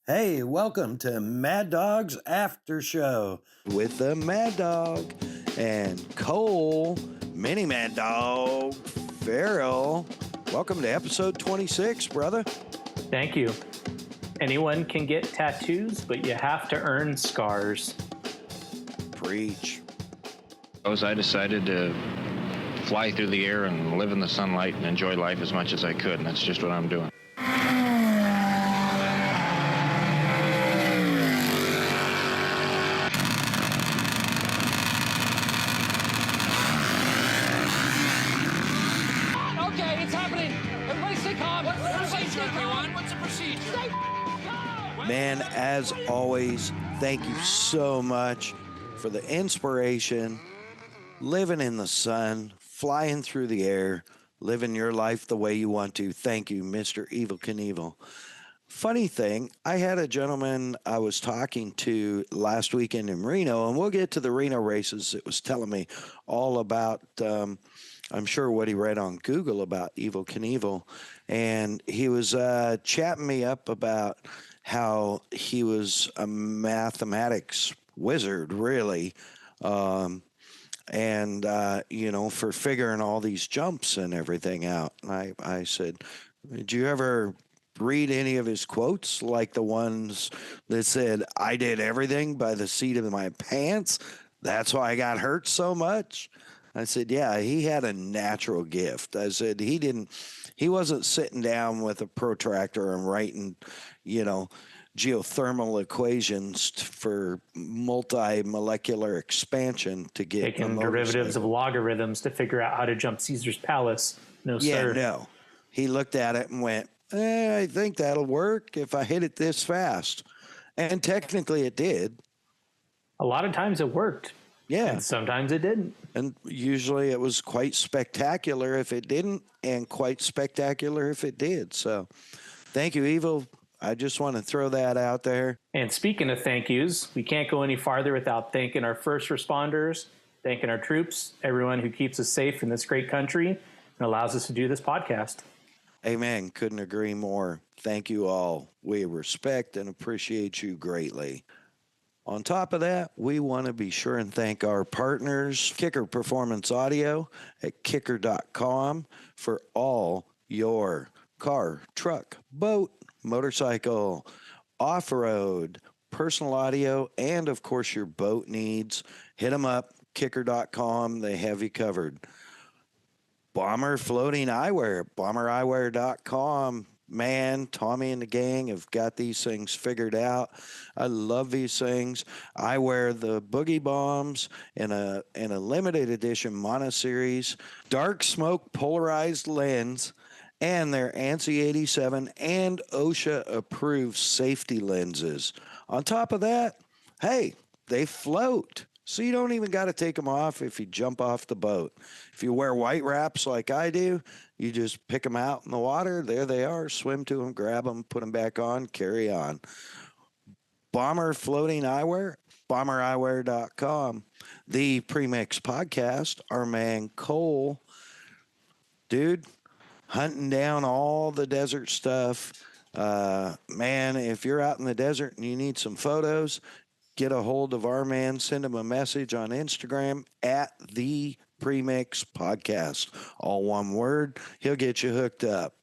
Hey, welcome to Mad Dog's After Show with the Mad Dog and Cole, Mini Mad Dog, Farrell. Welcome to episode 26, brother. Thank you. Anyone can get tattoos, but you have to earn scars. Preach. I decided to fly through the air and live in the sunlight and enjoy life as much as I could, and that's just what I'm doing. Man, as always, thank you so much for the inspiration, living in the sun, flying through the air, living your life the way you want to. Thank you, Mr. Evil Knievel. Funny thing, I had a gentleman I was talking to last weekend in Reno, and we'll get to the Reno races. It was telling me all about, I'm sure, what he read on Google about Evil Knievel. And he was chatting me up about how he was a mathematics wizard, really. For figuring all these jumps and everything out. And I said, did you ever read any of his quotes, like the ones that said, I did everything by the seat of my pants? That's why I got hurt so much. I said, yeah, he had a natural gift. I said, he wasn't sitting down with a protractor and writing, geothermal equations for multi-molecular expansion to get taking derivatives of logarithms to figure out how to jump Caesar's palace. No, sir. No. He looked at it and went, I think that'll work if I hit it this fast. And technically it did. A lot of times it worked. Yeah. And sometimes it didn't. And usually it was quite spectacular if it didn't, and quite spectacular if it did. So thank you, Evil. I just want to throw that out there. And speaking of thank yous, we can't go any farther without thanking our first responders, thanking our troops, everyone who keeps us safe in this great country and allows us to do this podcast. Amen. Couldn't agree more. Thank you all. We respect and appreciate you greatly. On top of that, we want to be sure and thank our partners, Kicker Performance Audio at kicker.com, for all your car, truck, boat, motorcycle, off-road, personal audio, and of course your boat needs. Hit them up, kicker.com. They have you covered. Bomber Floating Eyewear, bombereyewear.com. Man, Tommy and the gang have got these things figured out. I love these things. I wear the Boogie Bombs in a limited edition mono series, dark smoke polarized lens, and their ANSI 87 and OSHA approved safety lenses. On top of that, hey, they float. So you don't even got to take them off if you jump off the boat. If you wear white wraps like I do, you just pick them out in the water. There they are. Swim to them, grab them, put them back on, carry on. Bomber Floating Eyewear, bombereyewear.com. The Premix Podcast, our man Cole. Dude, hunting down all the desert stuff. Man, if you're out in the desert and you need some photos, get a hold of our man, send him a message on Instagram at the Premix Podcast. All one word. He'll get you hooked up.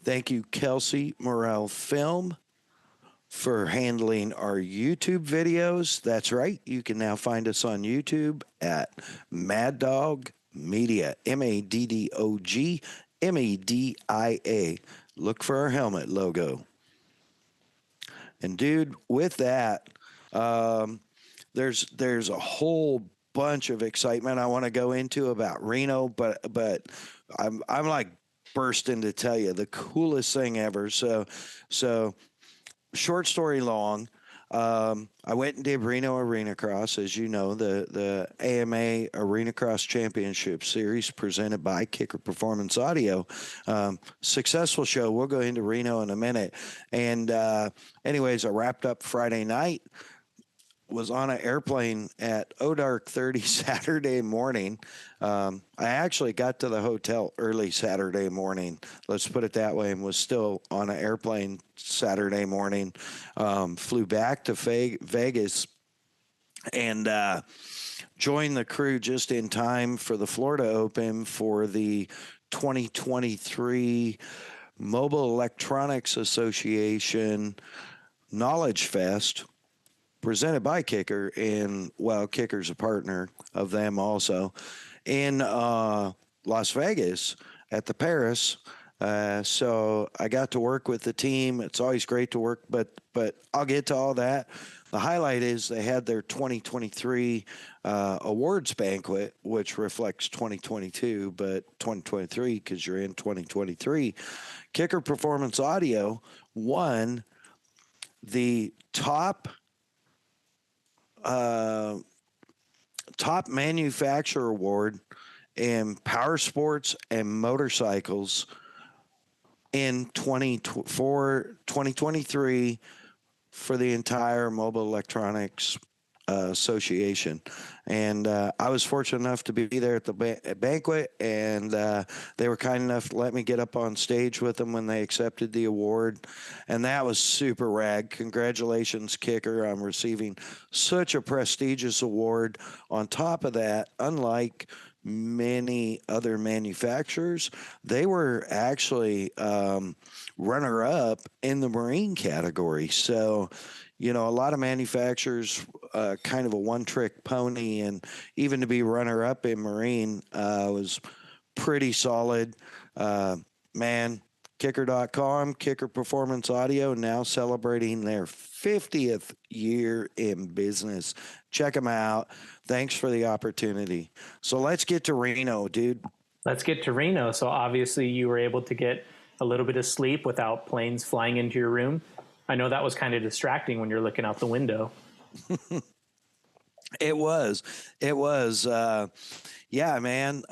Thank you, Kelsey Morel Film, for handling our YouTube videos. That's right. You can now find us on YouTube at MADDOG Media, MADDOG MEDIA. Look for our helmet logo. And dude, with that, there's a whole bunch of excitement I want to go into about Reno, but I'm like bursting to tell you the coolest thing ever. So short story long, I went and did Reno arenacross, as you know, the AMA arenacross championship series presented by Kicker Performance Audio. Successful show. We'll go into Reno in a minute. And anyways, I wrapped up Friday night. was on an airplane at dark 30 Saturday morning. I actually got to the hotel early Saturday morning. Let's put it that way, and was still on an airplane Saturday morning. Flew back to Vegas and joined the crew just in time for the Florida Open for the 2023 Mobile Electronics Association Knowledge Fest, presented by Kicker, and well, Kicker's a partner of them also, in Las Vegas at the Paris. So I got to work with the team. It's always great to work, but I'll get to all that. The highlight is they had their 2023 awards banquet, which reflects 2022, but 2023 because you're in 2023. Kicker Performance Audio won the top manufacturer award in power sports and motorcycles in 2023 for the entire Mobile Electronics Association. And I was fortunate enough to be there at the banquet, and they were kind enough to let me get up on stage with them when they accepted the award. And that was super rad. Congratulations, Kicker, on receiving such a prestigious award. On top of that, unlike many other manufacturers, they were actually runner-up in the marine category. So, you know, a lot of manufacturers kind of a one-trick pony, and even to be runner-up in marine was pretty solid. Man, Kicker.com, Kicker Performance Audio, now celebrating their 50th year in business. Check them out. Thanks for the opportunity. So let's get to Reno, dude. Let's get to Reno. So obviously you were able to get a little bit of sleep without planes flying into your room. I know that was kind of distracting when you're looking out the window. It was. Yeah, man.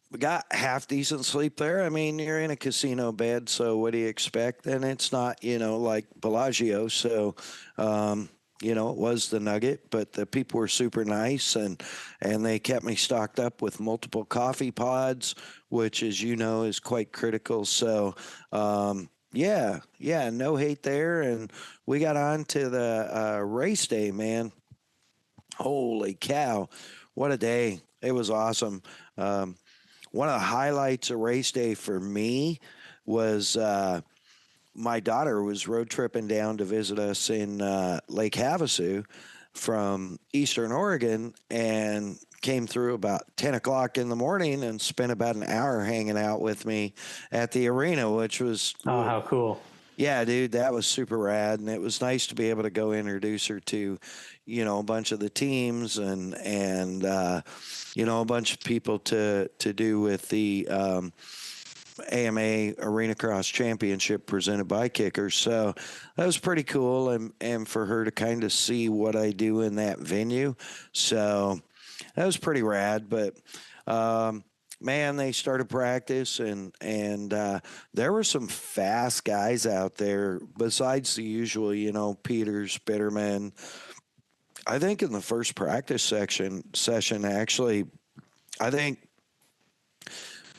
We got half decent sleep there. I mean, you're in a casino bed, so what do you expect? And it's not, you know, like Bellagio. So, you know, it was the Nugget, but the people were super nice, and they kept me stocked up with multiple coffee pods, which, as you know, is quite critical. So, yeah, no hate there. And we got on to the race day, man. Holy cow, what a day. It was awesome. One of the highlights of race day for me was my daughter was road tripping down to visit us in Lake Havasu from Eastern Oregon, and came through about 10 o'clock in the morning and spent about an hour hanging out with me at the arena, which was... Oh, how cool. Yeah, dude, that was super rad, and it was nice to be able to go introduce her to, you know, a bunch of the teams and you know, a bunch of people to do with the AMA Arenacross Championship presented by Kicker. So that was pretty cool, and for her to kind of see what I do in that venue. So that was pretty rad, but man, they started practice, and there were some fast guys out there besides the usual, you know, Peters, Bitterman. I think in the first practice session, actually, I think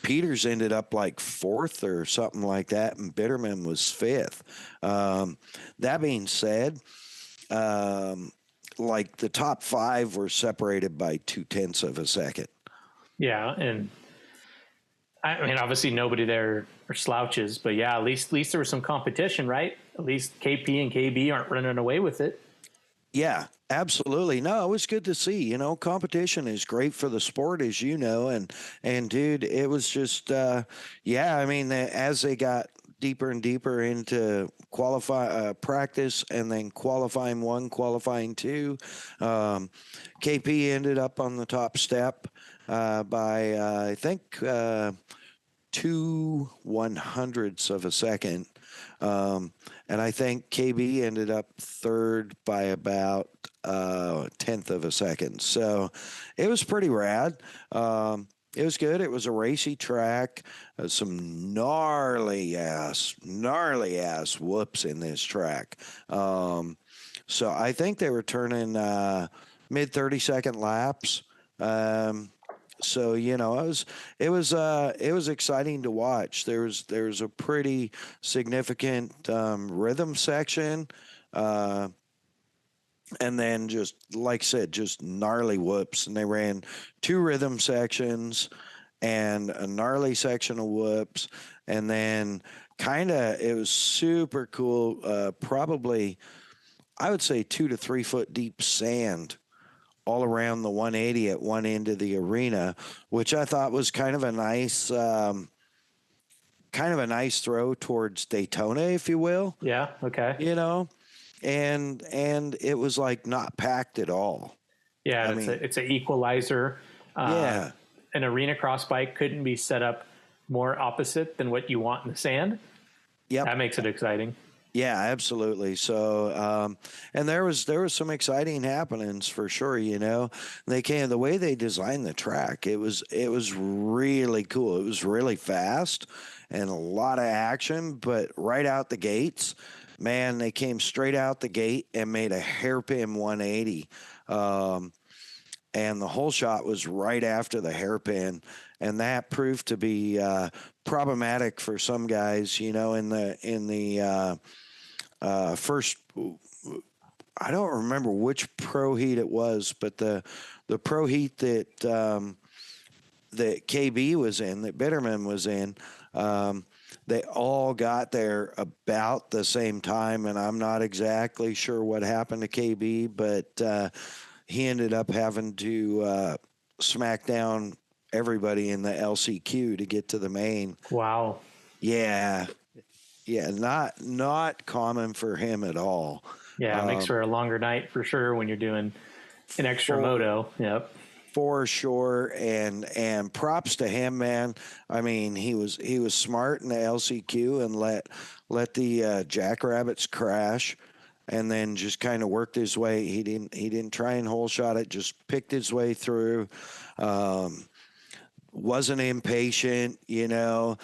Peters ended up like fourth or something like that, and Bitterman was fifth. That being said, like the top five were separated by 0.2 of a second. Yeah, and I mean, obviously nobody there are slouches, but yeah, at least there was some competition, right? At least KP and KB aren't running away with it. Yeah, absolutely. No, it was good to see. You know, competition is great for the sport, as you know, and dude, it was just yeah. I mean, as they got deeper and deeper into practice, and then qualifying 1, qualifying 2, KP ended up on the top step by I think 0.02 of a second. And I think KB ended up third by about 1/10 of a second. So it was pretty rad. It was good. It was a racy track. Some gnarly ass whoops in this track. So I think they were turning mid 30-second laps. So it was exciting to watch. There's a pretty significant rhythm section, and then just like I said, just gnarly whoops. And they ran 2 rhythm sections and a gnarly section of whoops, and then it was super cool. Probably I would say 2 to 3 foot deep sand all around the 180 at one end of the arena, which I thought was kind of a nice throw towards Daytona, if you will. Yeah. Okay. And it was like not packed at all. Yeah. I mean, It's an equalizer. yeah. An arena cross bike couldn't be set up more opposite than what you want in the sand. Yep. That makes it exciting. Yeah, absolutely. So, and there was some exciting happenings for sure. The way they designed the track, it was really cool. It was really fast and a lot of action, but right out the gates, man, they came straight out the gate and made a hairpin 180. And the whole shot was right after the hairpin, and that proved to be problematic for some guys. In the first, I don't remember which pro heat it was, but the pro heat that KB was in, that Bitterman was in, they all got there about the same time, and I'm not exactly sure what happened to KB, but he ended up having to smack down everybody in the LCQ to get to the main. Wow. Yeah, not common for him at all. Yeah, it makes for a longer night for sure when you're doing an extra moto. Yep. For sure, and props to him, man. I mean, he was smart in the LCQ and let the Jackrabbits crash, and then just kind of worked his way. He didn't try and hole shot it, just picked his way through. Wasn't impatient, when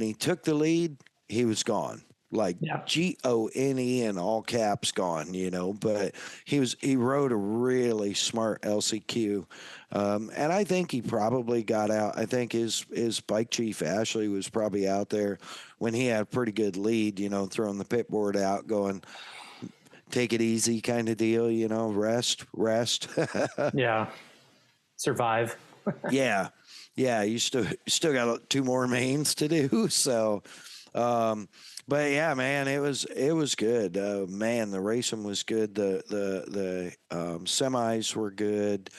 he took the lead, he was gone. Like GONE in all caps gone, but he rode a really smart LCQ. And I think he probably got out. I think his bike chief, Ashley, was probably out there when he had a pretty good lead, throwing the pit board out, going, take it easy kind of deal, rest. Yeah. Survive. Yeah. You still got 2 more mains to do. So, but yeah, man, it was good. Man, the racing was good. The semis were good.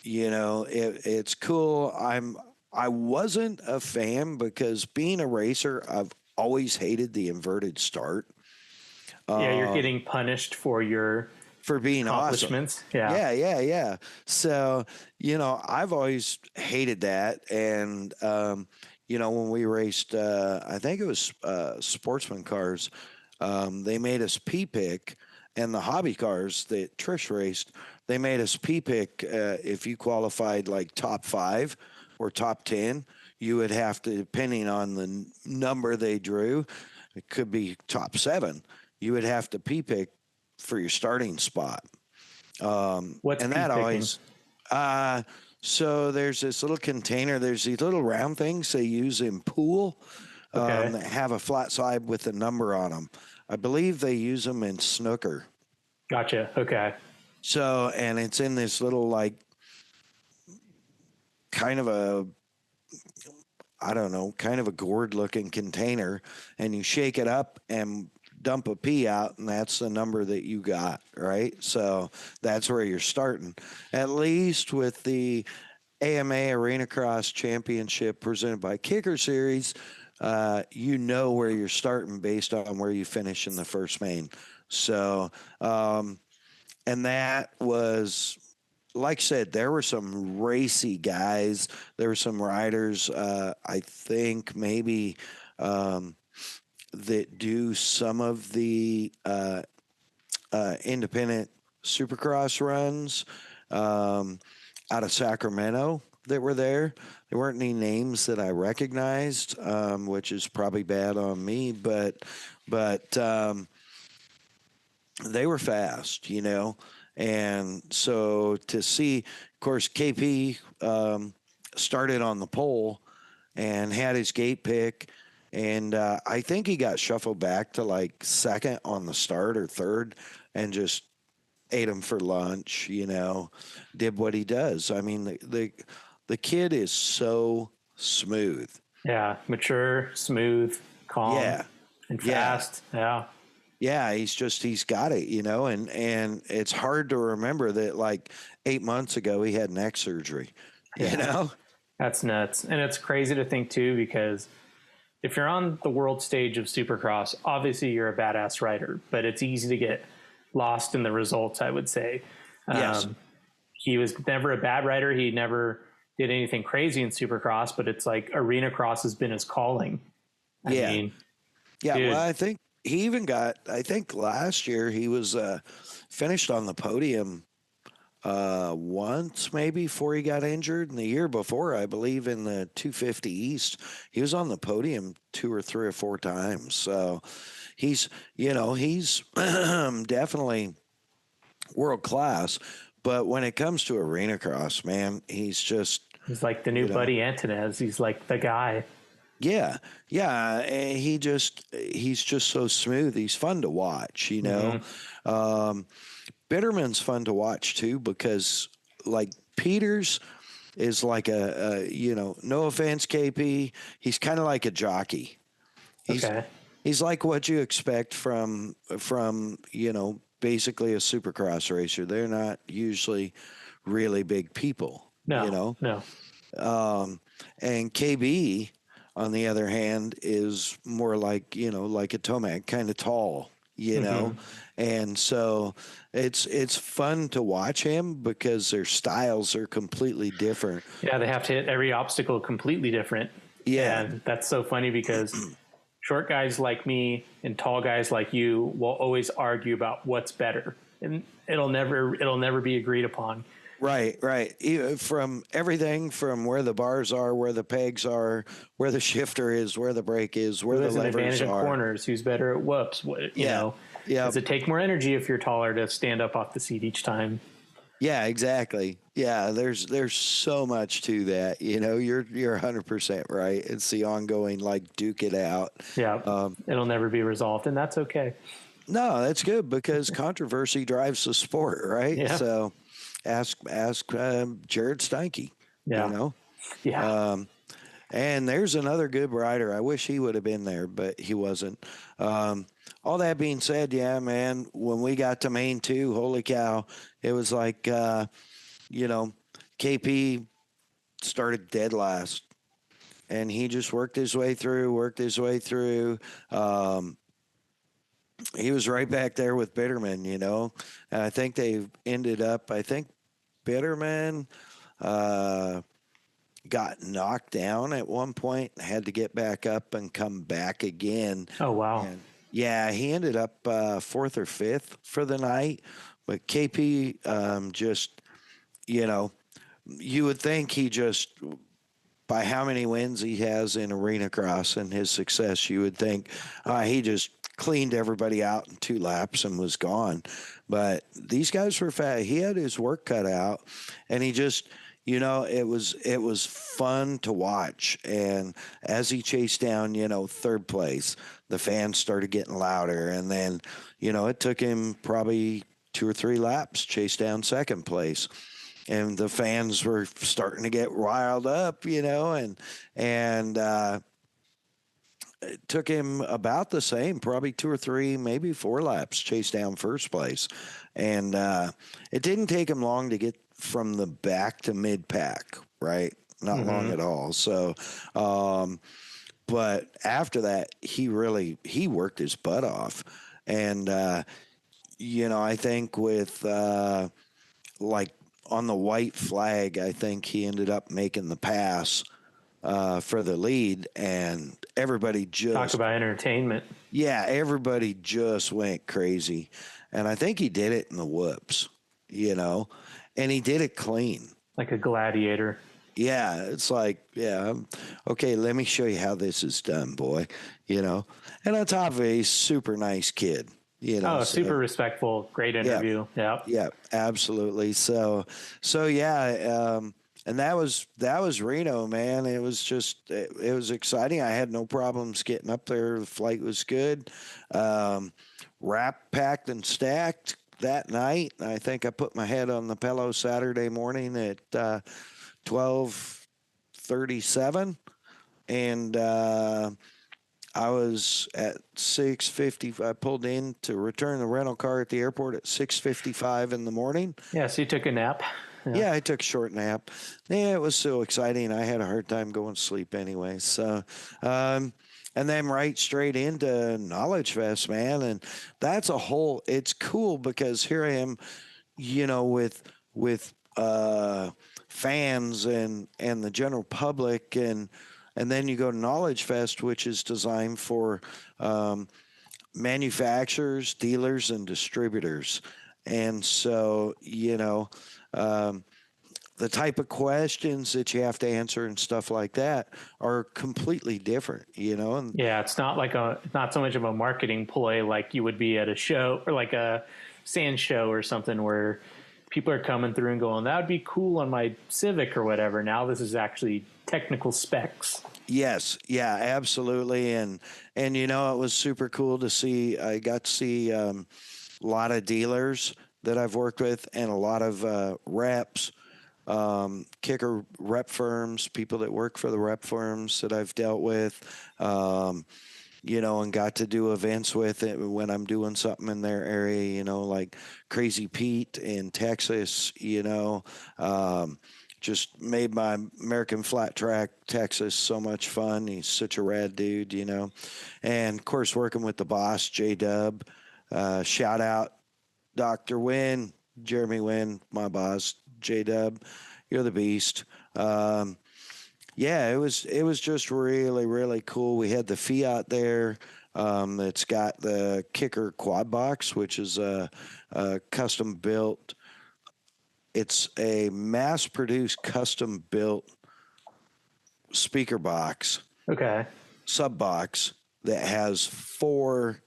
It's cool. I wasn't a fan because being a racer, I've always hated the inverted start. Yeah, you're getting punished for being accomplishments. Awesome. Yeah. So, I've always hated that. And, when we raced, I think it was sportsman cars, they made us P-pick, and the hobby cars that Trish raced, they made us P-pick. If you qualified like top 5 or top 10, you would have to, depending on the number they drew, it could be top 7. You would have to P-pick for your starting spot. What's and P-picking? that always, so there's this little container. There's these little round things they use in pool that have a flat side with a number on them. I believe they use them in snooker. Gotcha. Okay. So, and it's in this little, like, kind of a gourd looking container, and you shake it up and dump a pee out, and that's the number that you got, right? So that's where you're starting. At least with the AMA Arena Cross Championship presented by Kicker Series, where you're starting based on where you finish in the first main. So, and that was, like I said, there were some racy guys. There were some riders, I think maybe that do some of the independent supercross runs out of Sacramento that were there. There weren't any names that I recognized, which is probably bad on me, but they were fast, and so to see, of course, KP started on the pole and had his gate pick. And I think he got shuffled back to like second on the start or third and just ate him for lunch, did what he does. I mean, the kid is so smooth. Yeah, mature, smooth, calm, Yeah. and Yeah. fast. Yeah. Yeah, he's got it, and it's hard to remember that like 8 months ago he had neck surgery, you Yeah. know? That's nuts. And it's crazy to think too, because if you're on the world stage of Supercross, obviously you're a badass rider, but it's easy to get lost in the results, I would say. Yes. He was never a bad rider. He never did anything crazy in Supercross, but it's like arena cross has been his calling. I Yeah. mean, Yeah, dude. well, I think he even I think last year he was finished on the podium once maybe before he got injured. And the year before, I believe in the 250 East, he was on the podium 2 or 3 or 4 times. So he's definitely world class. But when it comes to arena cross, man, he's He's like the new Buddy Antonez. He's like the guy. yeah, and he's just so smooth. He's fun to watch, Bitterman's fun to watch too, because like Peters is like no offense, KP, he's kind of like a jockey. Okay. He's like what you expect from basically a supercross racer. They're not usually really big people, No. And KB, on the other hand, is more like like a Tomac, kind of tall, and so it's fun to watch him because their styles are completely different. Yeah, they have to hit every obstacle completely different. Yeah. And that's so funny because short guys like me and tall guys like you will always argue about what's better, and it'll never be agreed upon. Right. From everything from where the bars are, where the pegs are, where the shifter is, where the brake is, where the levers advantage are. Of corners? Who's better at whoops? Yeah. Does it take more energy if you're taller to stand up off the seat each time? Yeah, exactly. Yeah, there's so much to that. You're 100% right. It's the ongoing like duke it out. Yeah, it'll never be resolved, and that's okay. No, that's good because controversy drives the sport, right? Yeah. So ask Jared Steinke. Yeah. Yeah. And there's another good rider. I wish he would have been there, but he wasn't. All that being said, yeah, man, when we got to Main 2, holy cow, it was like, KP started dead last. And he just worked his way through. He was right back there with Bitterman, And I think they ended up, Bitterman got knocked down at one point, had to get back up and come back again. Oh, wow. And yeah, he ended up 4th or 5th for the night. But KP just, you would think he just, by how many wins he has in arena cross and his success, you would think he just cleaned everybody out in 2 laps and was gone. But these guys were fat. He had his work cut out, and he just, it was fun to watch. And as he chased down, 3rd place, the fans started getting louder. And then, it took him probably 2 or 3 laps, chase down 2nd place. And the fans were starting to get riled up, and it took him about the same, probably 2 or 3, maybe 4 laps, chase down 1st place. And it didn't take him long to get from the back to mid-pack, right? Not long at all. So, but after that, he worked his butt off. And, I think with like on the white flag, I think he ended up making the pass for the lead, and everybody just talk about entertainment. Yeah, everybody just went crazy, and I think he did it in the whoops, and he did it clean, like a gladiator. Yeah, it's like, okay, let me show you how this is done, boy. And on top of it, he's a super nice kid. Oh, So, super respectful. Great interview. Yeah. yeah, absolutely. So yeah, and that was Reno, man. It was just it was exciting. I had no problems getting up there. The flight was good. Wrapped, packed, and stacked that night. I think I put my head on the pillow Saturday morning at 12:37, and I was at 6:50. I pulled in to return the rental car at the airport at 6:55 in the morning. Yeah. So you took a nap. Yeah, I took a short nap. Yeah, it was so exciting. I had a hard time going to sleep anyway. So, and then right straight into Knowledge Fest, man. And that's it's cool because here I am, with fans and the general public, and then you go to Knowledge Fest, which is designed for manufacturers, dealers, and distributors. And so, the type of questions that you have to answer and stuff like that are completely different, And Yeah, it's not so much of a marketing ploy like you would be at a show or like a sand show or something where people are coming through and going, that would be cool on my Civic or whatever. Now this is actually technical specs. Yes, yeah, absolutely, and it was super cool to see. I got to see a lot of dealers that I've worked with and a lot of reps. Kicker rep firms, people that work for the rep firms that I've dealt with, and got to do events with it when I'm doing something in their area, like Crazy Pete in Texas, just made my American Flat Track Texas so much fun. He's such a rad dude, and of course working with the boss, J-Dub, shout out Dr. Wynn, Jeremy Wynn, my boss, J-Dub, you're the beast. Yeah, it was just really, really cool. We had the Fiat there. It's got the Kicker quad box, which is a custom built. It's a mass produced, custom built speaker box. Okay. Sub box that has 4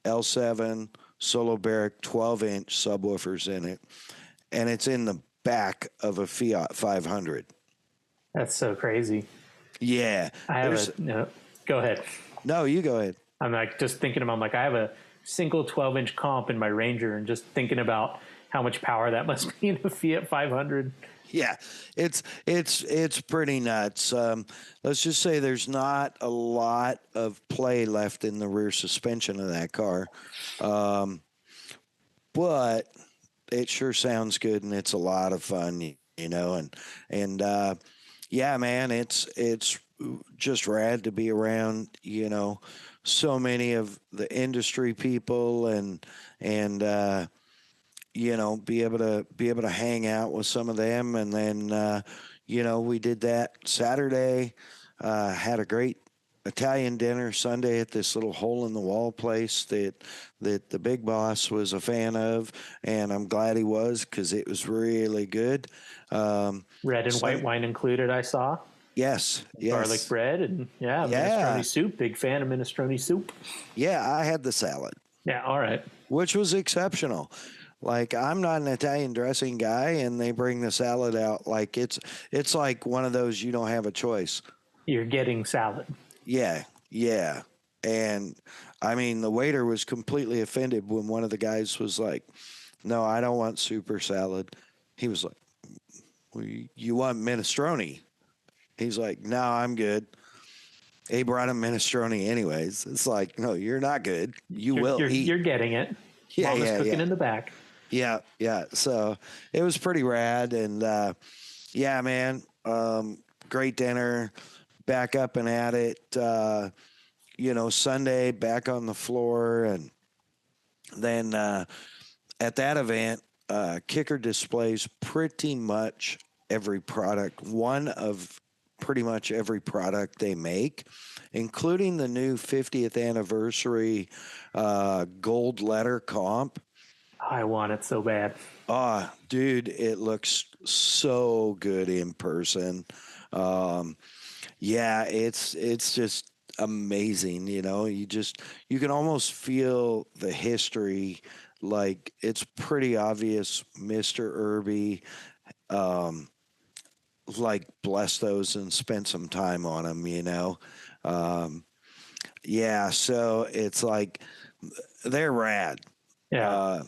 L7 Solo Barrick 12-inch subwoofers in it, and it's in the back of a Fiat 500. That's so crazy. Yeah. Go ahead. No, you go ahead. I'm like just thinking about I have a single 12-inch comp in my Ranger and just thinking about how much power that must be in a Fiat 500. Yeah, it's pretty nuts. Let's just say there's not a lot of play left in the rear suspension of that car, but it sure sounds good and it's a lot of fun, and yeah, man, it's just rad to be around, so many of the industry people and be able to hang out with some of them. And then, we did that Saturday, had a great Italian dinner Sunday at this little hole in the wall place that the big boss was a fan of. And I'm glad he was, cause it was really good. Red and white wine included, I saw. Yes. Garlic bread and minestrone soup. Big fan of minestrone soup. Yeah. I had the salad. Yeah. All right. Which was exceptional. Like, I'm not an Italian dressing guy, and they bring the salad out like it's like one of those you don't have a choice. You're getting salad. Yeah. And I mean, the waiter was completely offended when one of the guys was like, "No, I don't want super salad." He was like, well, "You want minestrone?" He's like, "No, I'm good." He brought him minestrone anyways. It's like, no, you're not good. You're eat. You're getting it. Yeah, Mama's cooking in the back. Yeah. So it was pretty rad. And, yeah, man, great dinner, back up and at it, Sunday back on the floor. And then, at that event, Kicker displays pretty much every product, one of pretty much every product they make, including the new 50th anniversary, gold letter comp. I want it so bad. Oh, dude, it looks so good in person. Yeah, it's just, amazing. You know, you can almost feel the history. Like, it's pretty obvious Mr. Irby, um, like, blessed those and spent some time on them, you know. Um, yeah, so it's like they're rad. Yeah. Uh,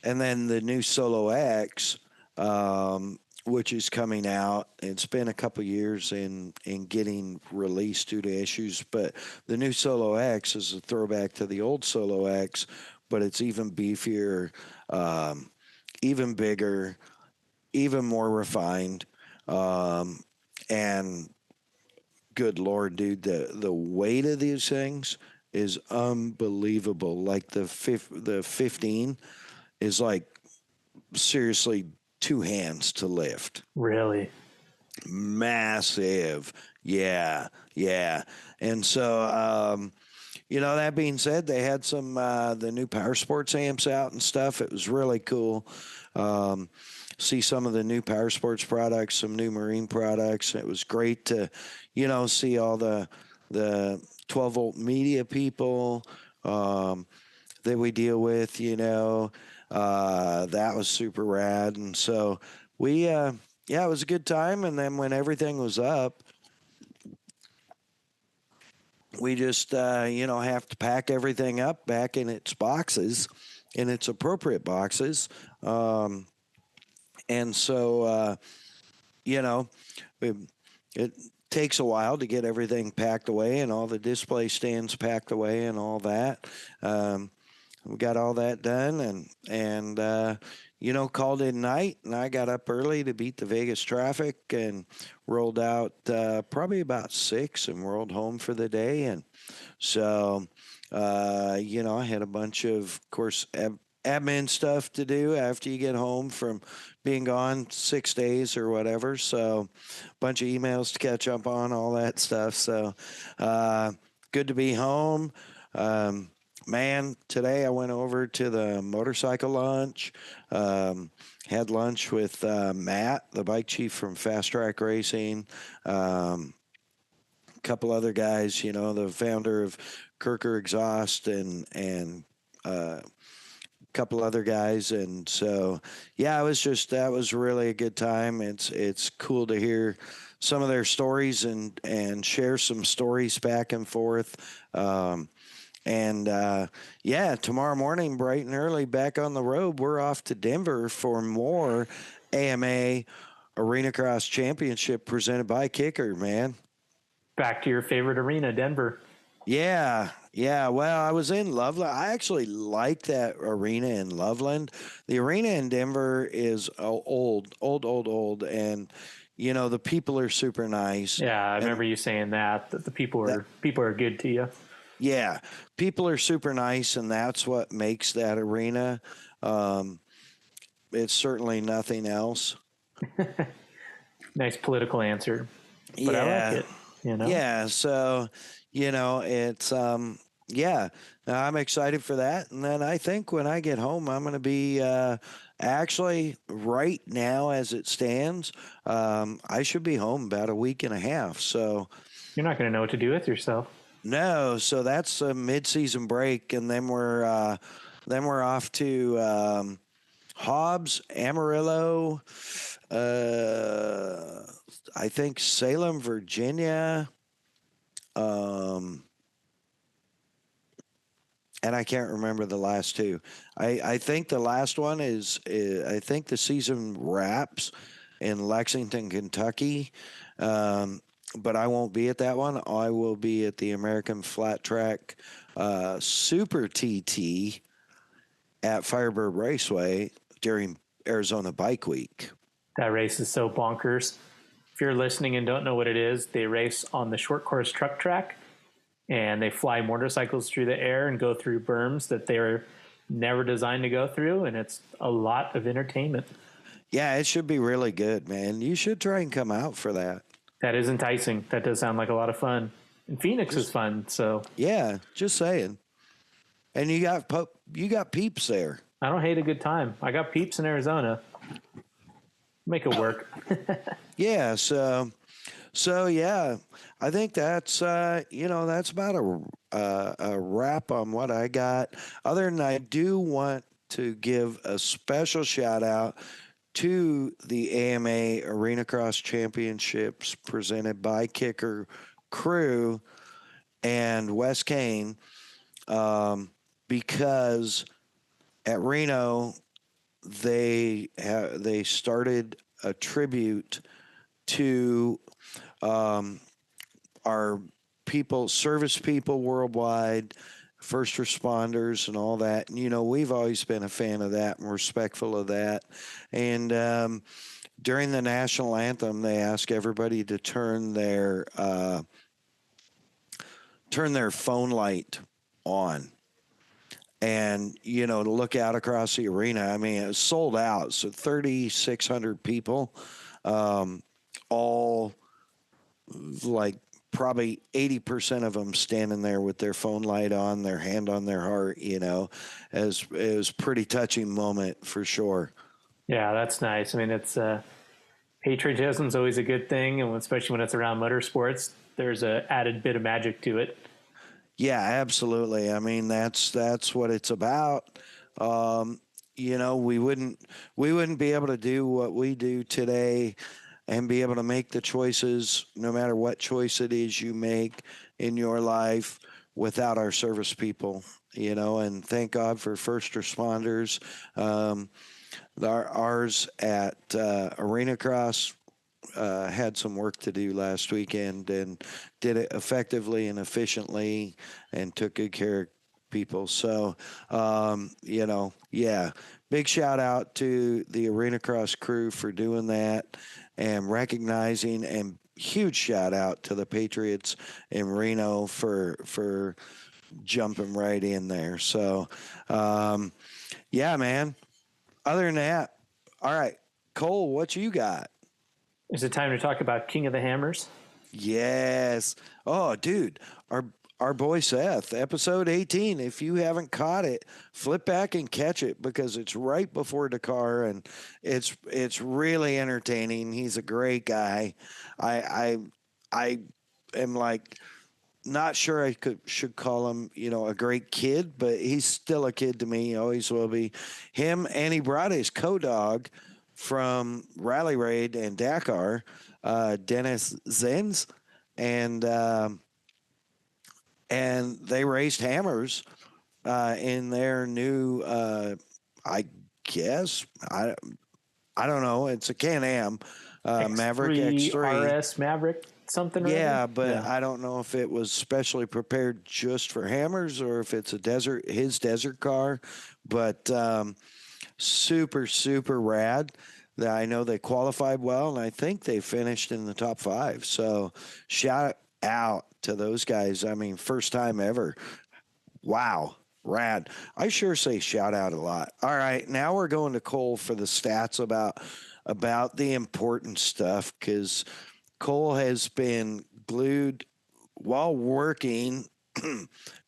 and then the new Solo X, which is coming out. It's been a couple years in getting released due to issues, but the new Solo X is a throwback to the old Solo X, but it's even beefier, even bigger, even more refined, and good lord, dude, the weight of these things is unbelievable. Like the 15 is like seriously two hands to lift. Really? Massive. Yeah, yeah. And so, that being said, they had some the new powersports amps out and stuff. It was really cool. See some of the new powersports products, some new marine products. It was great to, see all the 12-volt media people that we deal with. That was super rad. And so yeah, it was a good time. And then when everything was up, we just, have to pack everything up back in its boxes, in its appropriate boxes. And so, it, it takes a while to get everything packed away and all the display stands packed away and all that. We got all that done and called it night. And I got up early to beat the Vegas traffic and rolled out probably about 6 and rolled home for the day. And so, I had a bunch of course, admin stuff to do after you get home from being gone 6 days or whatever. So, a bunch of emails to catch up on, all that stuff. So, good to be home. Man, today I went over to the motorcycle launch, had lunch with Matt, the bike chief from Fast Track Racing, a couple other guys, the founder of Kirker Exhaust and a couple other guys. And so, yeah, that was really a good time. It's cool to hear some of their stories and share some stories back and forth. Tomorrow morning, bright and early, back on the road. We're off to Denver for more AMA Arenacross Championship presented by Kicker, man. Back to your favorite arena, Denver. Yeah. Well, I was in Loveland. I actually like that arena in Loveland. The arena in Denver is old. And, the people are super nice. Yeah, I remember you saying that the people are good to you. Yeah, people are super nice, and that's what makes that arena. It's certainly nothing else. Nice political answer, but Yeah. I like it. Yeah, so it's I'm excited for that, and then I think when I get home, I'm going to be actually right now as it stands. I should be home about a week and a half. So you're not going to know what to do with yourself. No, so that's a mid-season break, and then we're off to Hobbs, Amarillo, I think Salem, Virginia, and I can't remember the last two. I think the last one is I think the season wraps in Lexington, Kentucky. But I won't be at that one. I will be at the American Flat Track Super TT at Firebird Raceway during Arizona Bike Week. That race is so bonkers. If you're listening and don't know what it is, they race on the short course truck track, and they fly motorcycles through the air and go through berms that they're never designed to go through, and it's a lot of entertainment. Yeah, it should be really good, man. You should try and come out for that. That is enticing. That does sound like a lot of fun. And Phoenix is fun, so. Yeah, just saying. And you got peeps there. I don't hate a good time. I got peeps in Arizona. Make it work. Yeah, so So yeah, I think that's that's about a wrap on what I got. Other than I do want to give a special shout out to the AMA Arena Cross Championships presented by Kicker Crew and Wes Kane, because at Reno they started a tribute to our people, service people worldwide, first responders, and all that. And, we've always been a fan of that and respectful of that. And during the national anthem, they ask everybody to turn their phone light on. And, to look out across the arena. I mean, it was sold out. So 3,600 people, all like probably 80% of them standing there with their phone light on, their hand on their heart, as it was a pretty touching moment for sure. Yeah, that's nice. I mean, it's patriotism is always a good thing, and especially when it's around motorsports, there's a added bit of magic to it. Yeah, absolutely. I mean, that's what it's about. We wouldn't be able to do what we do today and be able to make the choices, no matter what choice it is you make in your life, without our service people, and thank God for first responders. Ours at Arena Cross had some work to do last weekend and did it effectively and efficiently and took good care of people. So, big shout out to the Arena Cross crew for doing that and recognizing, and huge shout out to the Patriots in Reno for jumping right in there. So, man. Other than that, all right, Cole, what you got? Is it time to talk about King of the Hammers? Yes. Oh, dude, our boy Seth, episode 18. If you haven't caught it, flip back and catch it because it's right before Dakar and it's really entertaining. He's a great guy. I am like not sure I should call him, a great kid, but he's still a kid to me. He always will be. Him, and he brought his co-dog from Rally Raid and Dakar, Dennis Zenz, and they raced hammers in their new, I guess, I don't know. It's a Can-Am Maverick X3 RS Maverick something. Yeah, but I don't know if it was specially prepared just for hammers or if it's his desert car. But super, super rad. I know they qualified well, and I think they finished in the top 5. So shout out to those guys. I mean, first time ever. Wow. Rad. I sure say shout out a lot. All right, now we're going to Cole for the stats about the important stuff, because Cole has been glued while working,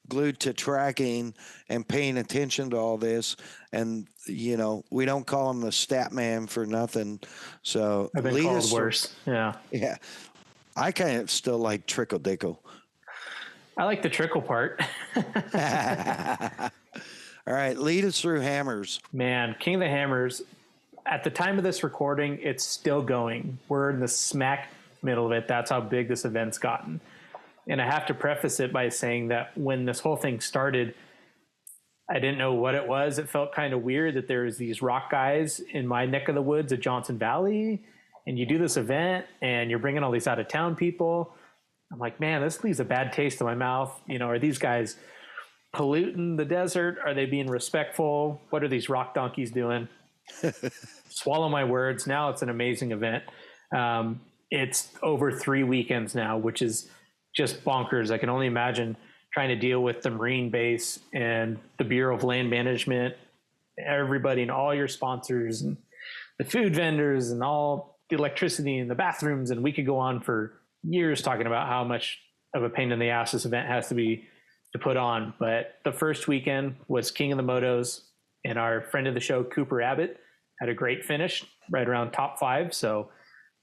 glued to tracking and paying attention to all this. And, we don't call him the stat man for nothing. So I've been called worse. Yeah. Yeah. I kind of still like trickle dickle. I like the trickle part. All right. Lead us through hammers. Man, King of the Hammers, at the time of this recording, it's still going. We're in the smack middle of it. That's how big this event's gotten. And I have to preface it by saying that when this whole thing started, I didn't know what it was. It felt kind of weird that there was these rock guys in my neck of the woods at Johnson Valley, and you do this event and you're bringing all these out of town people. I'm like, man, this leaves a bad taste in my mouth. Are these guys polluting the desert? Are they being respectful? What are these rock donkeys doing? Swallow my words. Now it's an amazing event. It's over 3 weekends now, which is just bonkers. I can only imagine trying to deal with the Marine base and the Bureau of Land Management, everybody and all your sponsors and the food vendors and all the electricity and the bathrooms. And we could go on for years talking about how much of a pain in the ass this event has to be to put on. But the first weekend was King of the Motos, and our friend of the show, Cooper Abbott, had a great finish right around top 5. So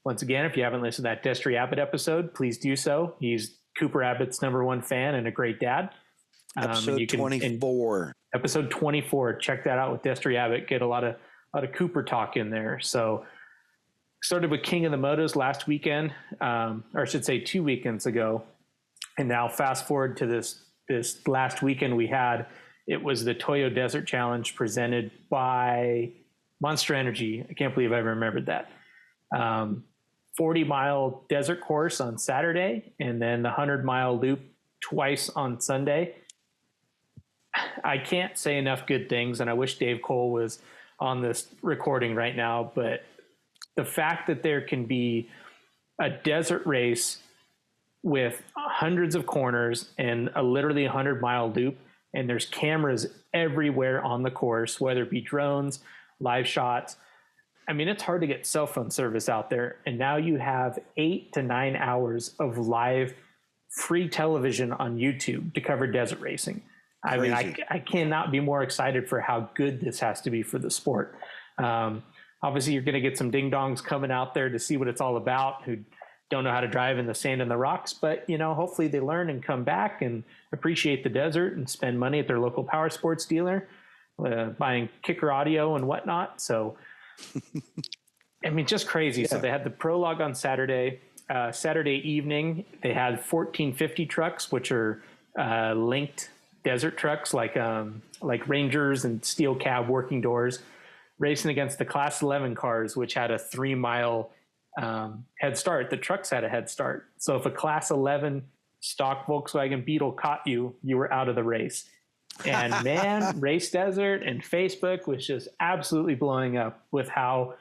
once again, if you haven't listened to that Destry Abbott episode, please do so. He's Cooper Abbott's #1 fan and a great dad. Episode 24. Episode 24. Check that out with Destry Abbott. Get a lot of Cooper talk in there. So started with King of the Motos last weekend, or I should say 2 weekends ago. And now fast forward to this last weekend we had. It was the Toyo Desert Challenge presented by Monster Energy. I can't believe I remembered that. 40-mile desert course on Saturday, and then the 100-mile loop twice on Sunday. I can't say enough good things, and I wish Dave Cole was on this recording right now, but the fact that there can be a desert race with hundreds of corners and a literally 100-mile loop, and there's cameras everywhere on the course, whether it be drones, live shots. I mean, it's hard to get cell phone service out there, and now you have 8 to 9 hours of live free television on YouTube to cover desert racing. I mean, I cannot be more excited for how good this has to be for the sport. Obviously, you're going to get some ding-dongs coming out there to see what it's all about who don't know how to drive in the sand and the rocks. But, you know, hopefully they learn and come back and appreciate the desert and spend money at their local powersports dealer, buying kicker audio and whatnot. So, I mean, just crazy. Yeah. So they had the prologue on Saturday. Saturday evening, they had 1450 trucks, which are linked desert trucks like Rangers and steel cab working doors, racing against the Class 11 cars, which had a 3-mile head start. The trucks had a head start. So if a Class 11 stock Volkswagen Beetle caught you, you were out of the race. And man, Race Desert and Facebook was just absolutely blowing up with how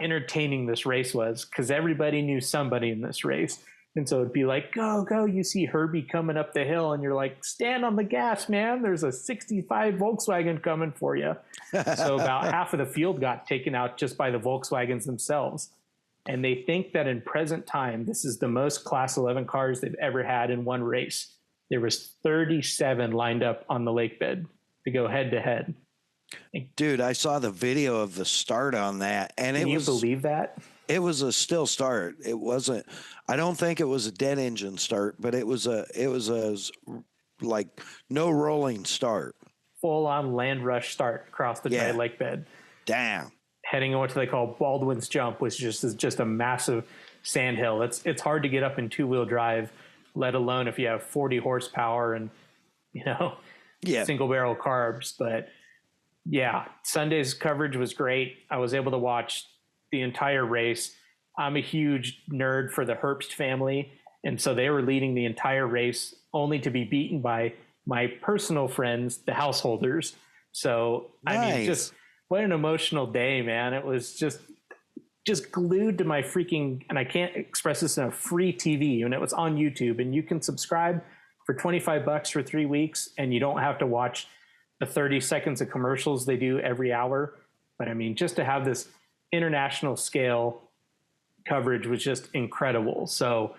entertaining this race was, because everybody knew somebody in this race. And so it'd be like, go, go. You see Herbie coming up the hill and you're like, stand on the gas, man. There's a 65 Volkswagen coming for you. So about half of the field got taken out just by the Volkswagens themselves. And they think that in present time, this is the most Class 11 cars they've ever had in one race. There was 37 lined up on the lake bed to go head to head. Dude, I saw the video of the start on that. And Can you believe that? It was a still start. It wasn't, I don't think it was a dead engine start, but it was a like no rolling start. Full on land rush start across the dry lake bed. Damn. Heading on what they call Baldwin's Jump, which is just a massive sand hill. It's hard to get up in 2-wheel drive, let alone if you have 40 horsepower and, you know, single barrel carbs. But yeah, Sunday's coverage was great. I was able to watch the entire race. I'm a huge nerd for the Herbst family, and so they were leading the entire race only to be beaten by my personal friends, the Householders. So nice. I mean, just what an emotional day, man. It was just glued to my freaking, and I can't express this enough, free TV, and it was on YouTube, and you can subscribe for $25 for 3 weeks, and you don't have to watch the 30 seconds of commercials they do every hour. But I mean, just to have this international scale coverage was just incredible. So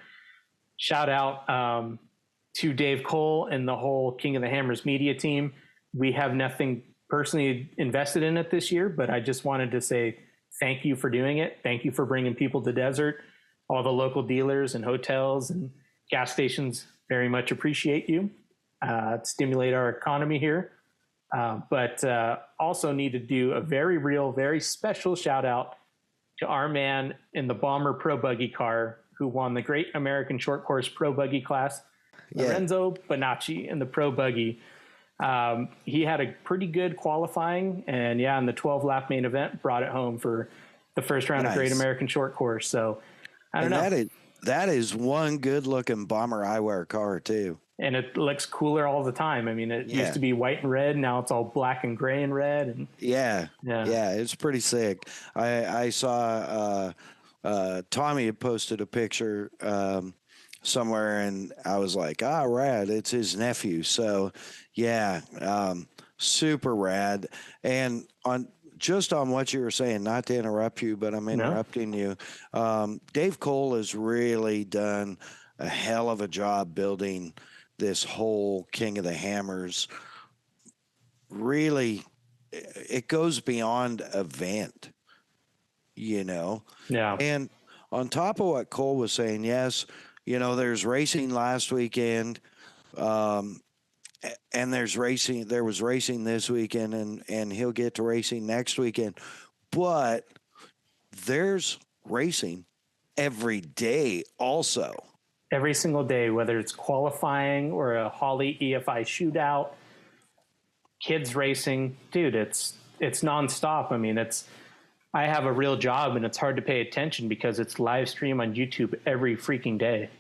shout out to Dave Cole and the whole King of the Hammers media team. We have nothing personally invested in it this year, but I just wanted to say thank you for doing it. Thank you for bringing people to desert. All the local dealers and hotels and gas stations very much appreciate you. Stimulate our economy here. But also need to do a very real, very special shout out to our man in the Bomber Pro Buggy car who won the Great American Short Course Pro Buggy class, Lorenzo Bonacci in the Pro Buggy. He had a pretty good qualifying, and in the 12-lap main event, brought it home for the first round of Great American Short Course. So I don't know. That is one good-looking Bomber eyewear car too. And it looks cooler all the time. I mean, it used to be white and red. Now it's all black and gray and red. And it's pretty sick. I saw Tommy had posted a picture somewhere, and I was like, rad. It's his nephew. So, super rad. And on what you were saying, not to interrupt you, but I'm interrupting you. Dave Cole has really done a hell of a job building this whole King of the Hammers. Really, it goes beyond event, you know? Yeah. And on top of what Cole was saying, yes, there's racing last weekend. And there was racing this weekend, and he'll get to racing next weekend. But there's racing every day also. Every single day, whether it's qualifying or a Holly EFI shootout, kids racing, dude, it's nonstop. I mean, I have a real job, and it's hard to pay attention because it's live stream on YouTube every freaking day.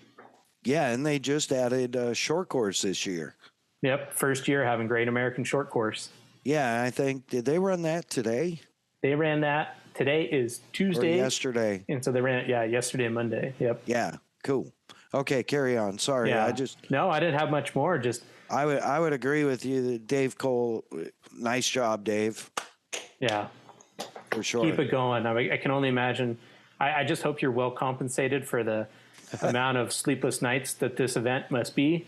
Yeah, and they just added a short course this year. Yep, first year having Great American Short Course. Yeah, I think, did they run that today? They ran that. Today is Tuesday. Or yesterday. And so they ran it, yesterday and Monday. Yep. Yeah, cool. Okay, carry on. Sorry, yeah. No, I didn't have much more. Just I would agree with you that Dave Cole, nice job, Dave. Yeah. For sure. Keep it going. I can only imagine. I just hope you're well compensated for the amount of sleepless nights that this event must be.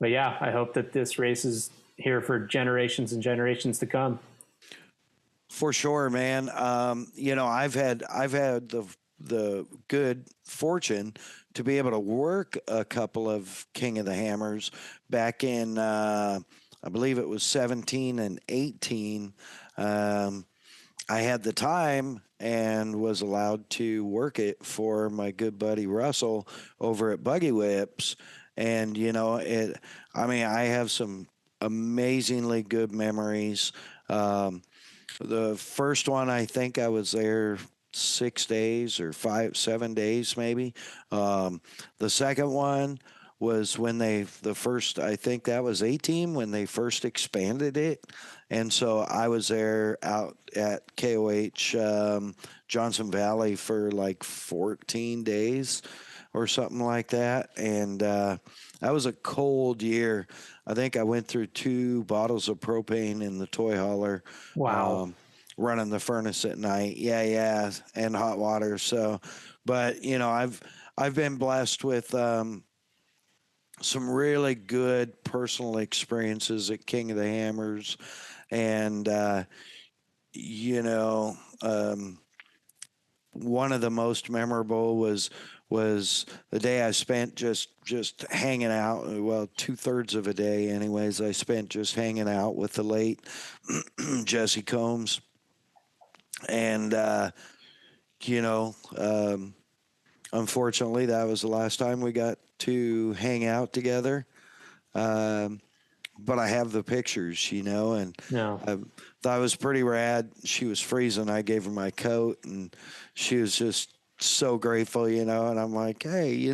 But yeah, I hope that this race is here for generations and generations to come. For sure, man. I've had the good fortune to be able to work a couple of King of the Hammers back in, I believe it was 17 and 18. I had the time and was allowed to work it for my good buddy Russell over at Buggy Whips. And, I have some amazingly good memories. The first one, I think I was there 6 days or 7 days, maybe. The second one was when I think that was A-Team when they first expanded it. And so I was there out at KOH Johnson Valley for like 14 days or something like that. And that was a cold year. I think I went through 2 bottles of propane in the toy hauler. Wow. Running the furnace at night. Yeah. And hot water. So, but I've been blessed with some really good personal experiences at King of the Hammers. And, one of the most memorable was the day I spent just hanging out. Well, 2/3 of a day anyways, I spent just hanging out with the late Jesse Combs. And, unfortunately that was the last time we got to hang out together. But I have the pictures, and I thought it was pretty rad. She was freezing. I gave her my coat, and she was just so grateful, and I'm like, hey,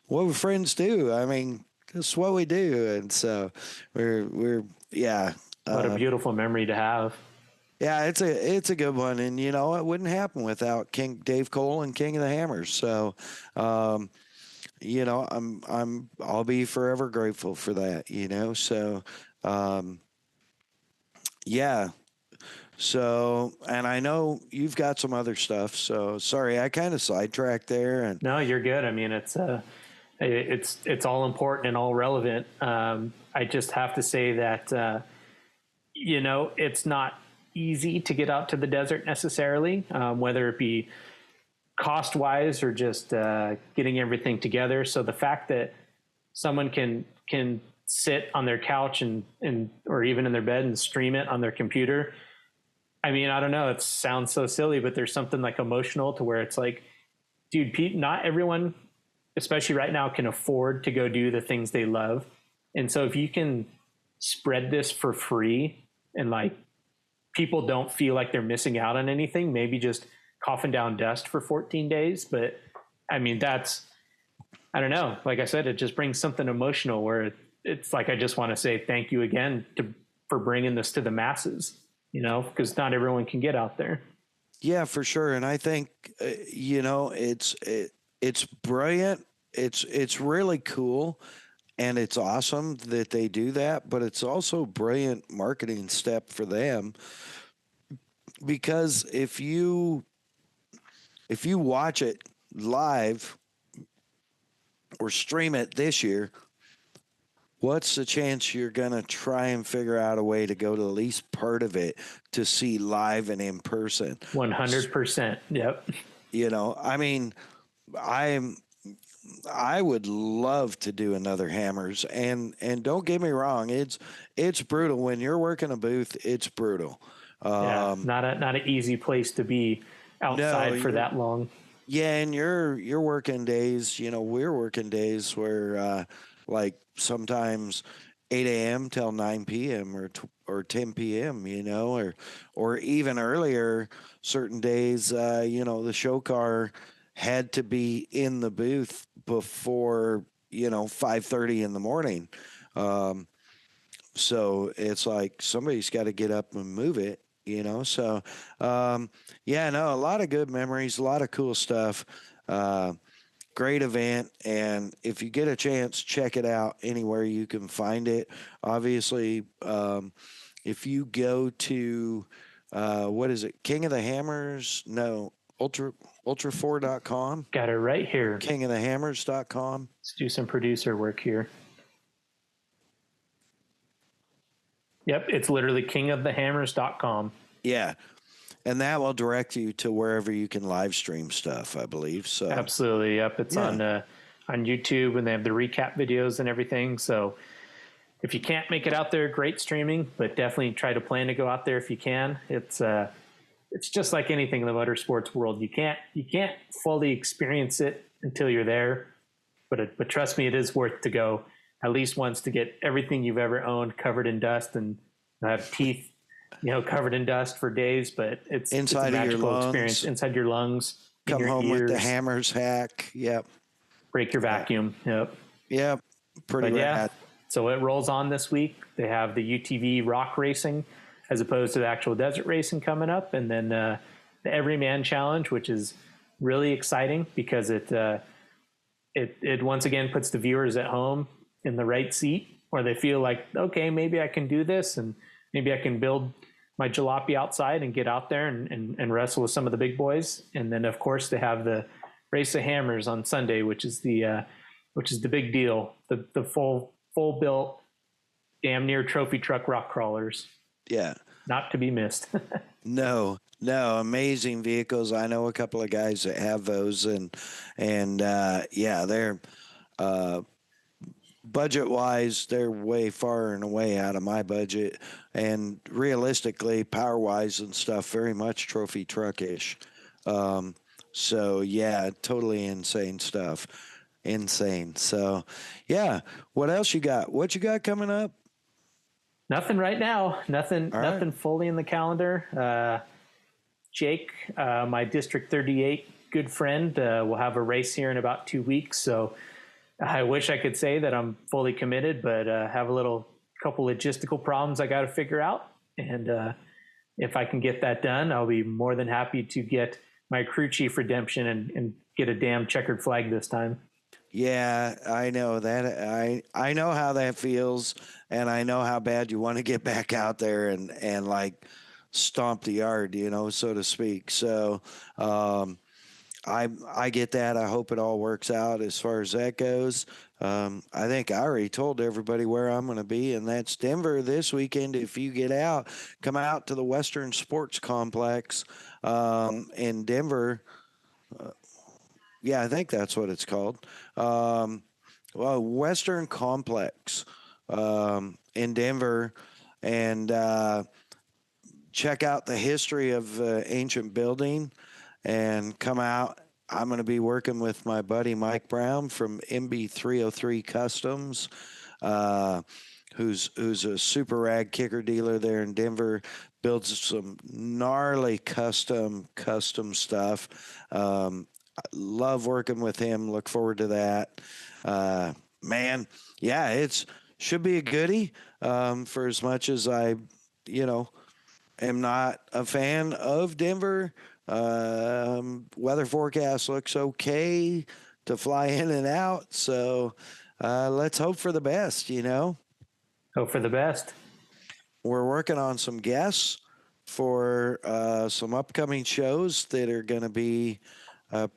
what do friends do? I mean, that's what we do. And so we're yeah. What a beautiful memory to have. Yeah, it's a good one. And, it wouldn't happen without Dave Cole and King of the Hammers. So, I'll be forever grateful for that, so, yeah. So, and I know you've got some other stuff, so sorry, I kind of sidetracked there. And no, you're good. I mean, it's all important and all relevant. I just have to say that, it's not easy to get out to the desert necessarily, whether it be cost wise or just getting everything together. So the fact that someone can sit on their couch and or even in their bed and stream it on their computer. I mean, I don't know, it sounds so silly, but there's something like emotional to where it's like, dude, not everyone, especially right now, can afford to go do the things they love. And so if you can spread this for free and like people don't feel like they're missing out on anything, maybe just coughing down dust for 14 days. But I mean, I don't know. Like I said, it just brings something emotional where it's like, I just want to say thank you again for bringing this to the masses, because not everyone can get out there. Yeah, for sure. And I think, it's brilliant. It's really cool. And it's awesome that they do that, but it's also a brilliant marketing step for them, because if you watch it live or stream it this year, what's the chance you're going to try and figure out a way to go to at least part of it to see live and in person? 100%. Yep. I mean, I'm I would love to do another hammers, and don't get me wrong, it's brutal when you're working a booth. It's brutal. Yeah, Um, not an easy place to be no, outside for that long. yeah, and you're working days. We're working days where like sometimes 8 a.m. till 9 p.m. or 10 p.m. Or even earlier. Certain days, the show car had to be in the booth before 5:30 in the morning. Um, so it's like somebody's got to get up and move it. So yeah, no, a lot of good memories, a lot of cool stuff. uh, Great event, and if you get a chance, check it out anywhere you can find it. Obviously, if you go to what is it, King of the Hammers, no, ultra4.com, Got it right here. kingofthehammers.com. Let's do some producer work here. Yep, it's literally kingofthehammers.com. Yeah, and that will direct you to wherever you can live stream stuff, I believe. So Absolutely. Yep, it's yeah. on YouTube, and they have the recap videos and everything. So if you can't make it out there, great streaming, but definitely try to plan to go out there if you can. It's just like anything in the motorsports world. You can't fully experience it until you're there, but trust me, it is worth to go at least once to get everything you've ever owned covered in dust and have teeth, covered in dust for days. But it's a Inside of your magical experience lungs, inside your lungs, in come your home with the ears, hammers hack. Yep. break your vacuum. Yep. Yep. Pretty But yeah, rad. so it rolls on this week. They have the UTV rock racing as opposed to the actual desert racing coming up, and then the Everyman Challenge, which is really exciting because it once again puts the viewers at home in the right seat where they feel like, okay, maybe I can do this, and maybe I can build my jalopy outside and get out there and wrestle with some of the big boys. And then of course they have the Race of Hammers on Sunday, which is the big deal. The full built, damn near trophy truck rock crawlers. Yeah. Not to be missed. No, amazing vehicles. I know a couple of guys that have those, and yeah, they're budget wise, they're way far and away out of my budget, and realistically, power wise and stuff, very much trophy truckish. So yeah, totally insane stuff. Insane. So yeah, what else you got? What you got coming up? Nothing right now. Nothing. All right. Nothing fully in the calendar. Jake, my District 38 good friend, will have a race here in about 2 weeks. So I wish I could say that I'm fully committed, but have a couple logistical problems I got to figure out. And if I can get that done, I'll be more than happy to get my crew chief redemption and get a damn checkered flag this time. Yeah, I know that. I know how that feels, and I know how bad you want to get back out there and like stomp the yard, so to speak. So I get that. I hope it all works out as far as that goes. I think I already told everybody where I'm going to be, and that's Denver this weekend. If you get out, come out to the Western Sports Complex in Denver. Yeah, I think that's what it's called. Well, Western Complex in Denver, and check out the history of the ancient building and come out. I'm going to be working with my buddy Mike Brown from MB303 Customs, who's a super rad kicker dealer there in Denver. Builds some gnarly custom stuff. I love working with him. Look forward to that. Man, yeah, it's should be a goodie. For as much as I, am not a fan of Denver. Weather forecast looks okay to fly in and out. So let's hope for the best, Hope for the best. We're working on some guests for some upcoming shows that are going to be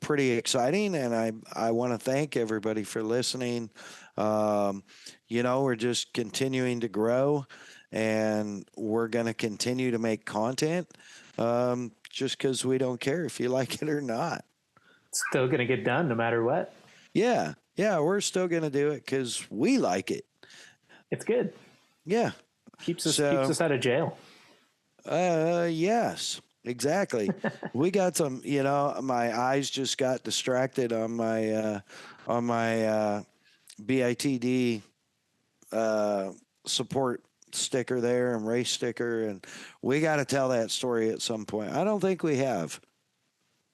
pretty exciting, and I want to thank everybody for listening. We're just continuing to grow, and we're going to continue to make content just because we don't care if you like it or not. still going to get done no matter what. Yeah. Yeah. We're still going to do it because we like it. It's good. Yeah. Keeps us out of jail. Yes, exactly. We got some, my eyes just got distracted on my BITD support sticker there and race sticker, and we got to tell that story at some point. I don't think we have.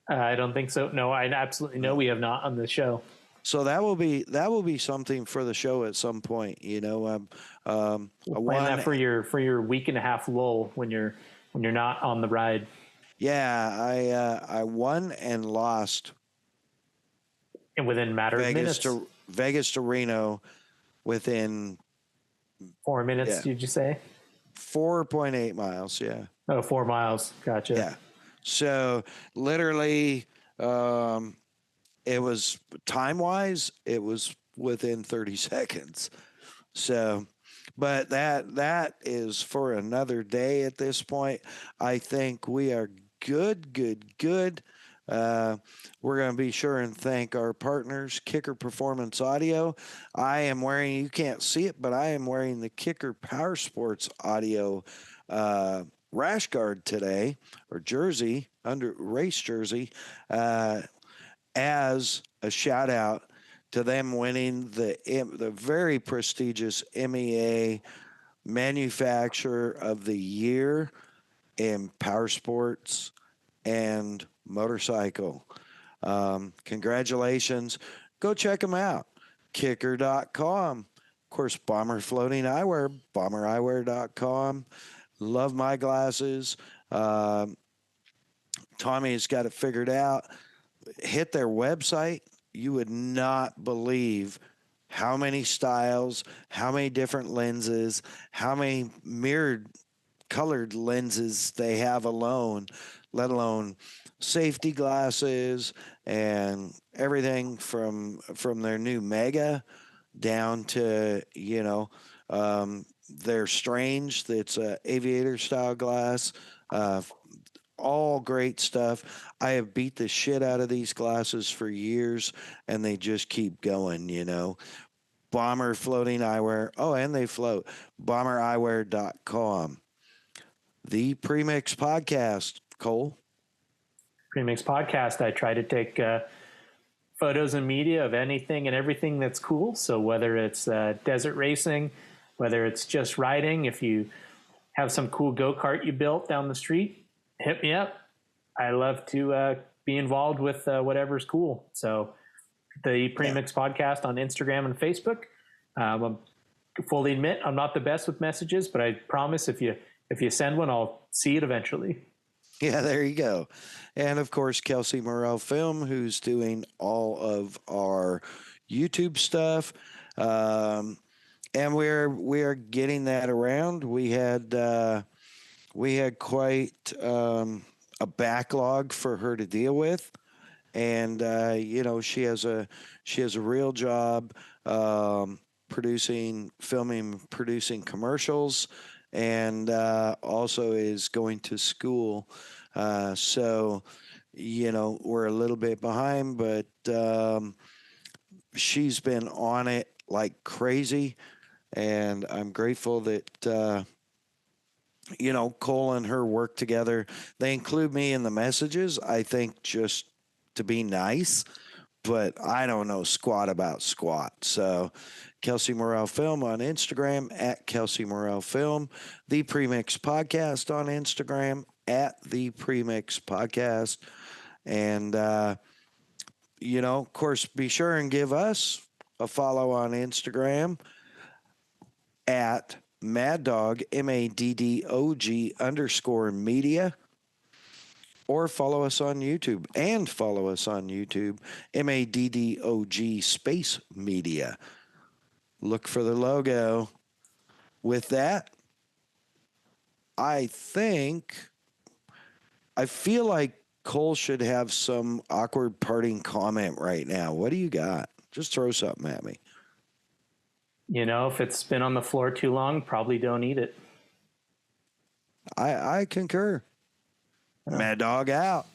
I don't think so. No, I absolutely know we have not on the show. So that will be something for the show at some point. We'll plan that for your week and a half lull when you're not on the ride. Yeah, I won and lost. And within a matter of minutes. Vegas to Reno within 4 minutes, yeah. Did you say? 4.8 miles, yeah. Oh, 4 miles. Gotcha. Yeah. So literally, it was time-wise, it was within 30 seconds. So, but that is for another day at this point. I think we are good. We're going to be sure and thank our partners, Kicker Performance Audio. I am wearing, you can't see it, but I am wearing the Kicker Powersports Audio rash guard today, or jersey, under race jersey, as a shout out to them winning the very prestigious MEA Manufacturer of the Year in Powersports and Motorcycle. Congratulations. Go check them out. Kicker.com. Of course, Bomber Floating Eyewear, bombereyewear.com. Love my glasses. Tommy's got it figured out. Hit their website. You would not believe how many styles, how many different lenses, how many mirrored colored lenses they have alone, let alone safety glasses and everything from their new Mega down to, their Strange, that's a aviator style glass. All great stuff. I have beat the shit out of these glasses for years, and they just keep going, Bomber Floating Eyewear. Oh, and they float. BomberEyewear.com. The Premix Podcast. Cole? Premix Podcast. I try to take photos and media of anything and everything that's cool. So whether it's desert racing, whether it's just riding, if you have some cool go-kart you built down the street, hit me up. I love to be involved with whatever's cool. So the Premix Podcast on Instagram and Facebook. I fully admit I'm not the best with messages, but I promise if you send one, I'll see it eventually. Yeah, there you go. And of course, Kelsey Morrell Film, who's doing all of our YouTube stuff. And we're getting that around. We had quite a backlog for her to deal with, and she has a real job producing commercials, and also is going to school. So we're a little bit behind, but she's been on it like crazy, and I'm grateful that Cole and her work together. They include me in the messages, I think, just to be nice, but I don't know squat about squat. So Kelsey Morrell Film on Instagram, at Kelsey Morrell Film. The Premix Podcast on Instagram, at The Premix Podcast. And, of course, be sure and give us a follow on Instagram at MADDOG, MADDOG _media, or follow us on YouTube, MADDOG space media. Look for the logo. With that, I feel like Cole should have some awkward parting comment right now. What do you got? Just throw something at me. If it's been on the floor too long, probably don't eat it. I concur. Mad Dog out.